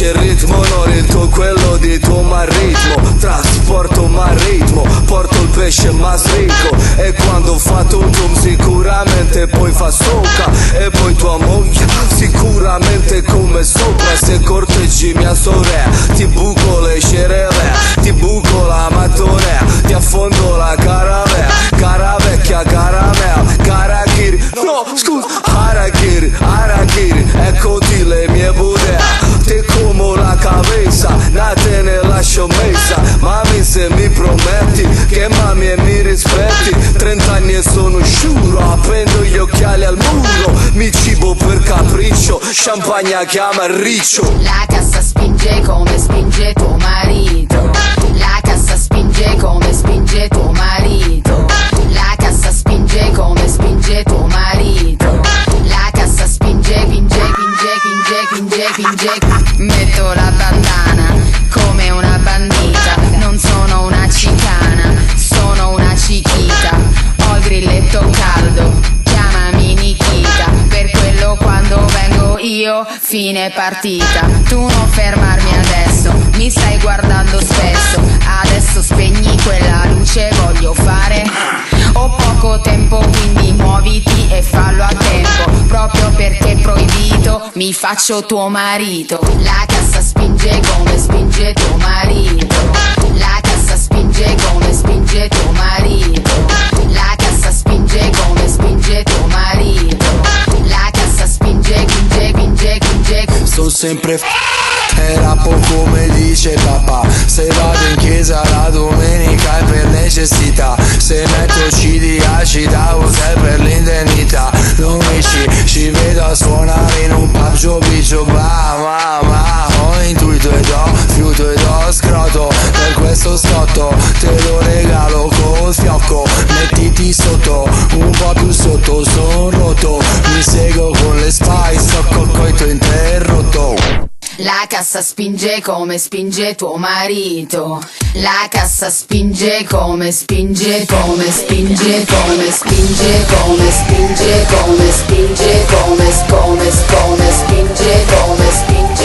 il ritmo, non il tuo, quello di tuo marito. Trasporto maritmo, porto il pesce ma strinco. E quando fa tum tum sicuramente poi fa soca. E poi tua moglie sicuramente come sopra. Se corteggi mia sorella ti buco le cereve, ti buco la mattonea, ti affondo la caravella. Cara vecchia caramella, karakiri, no scusa, harakiri, harakiri. Eccoti le mie budea, te como la cabeza, na te ne lascio messa. Mami se mi prometti che mami e mi rispetti, 30 anni e sono sciuro, appendo gli occhiali al muro. Mi cibo per capriccio, champagna chiama il riccio. La cassa spinge come spinge tuo marito. La cassa spinge come spinge tuo marito. La cassa spinge come spinge tuo marito. La cassa spinge, pinge, pinge, pinge, pinge, pinge. Metto la bandana come una bandita. Non sono una cicana, sono una cichita. Ho il grilletto caldo, chiamami Nikita. Per quello quando vengo io, fine partita. Tu non fermarmi adesso, mi stai guardando spesso. Adesso spegni quella luce, voglio fare. Ho poco tempo quindi muoviti e fallo a tempo. Proprio perché è proibito, mi faccio tuo marito. La cassa spinge come spinge tuo marito. La cassa spinge come spinge tuo marito. La cassa spinge come spinge tuo marito. La cassa spinge, pinge, pinge, pinge. Sto sempre era poco come dice papà. Se vado in chiesa la domenica è per necessità. Se metto CD acida usa per l'indennità. Non mi ci vedo a suonare in un pub giobicio ma ho intuito ed ho fiuto ed ho scroto. Per questo scotto te lo regalo col fiocco. Mettiti sotto, un po' più sotto, son rotto. Mi seguo con le spice, ho coito interrotto. La cassa spinge come spinge tuo marito. La cassa spinge come spinge, come spinge, come spinge, come spinge, come spinge, come spinge, come spinge, come spinge.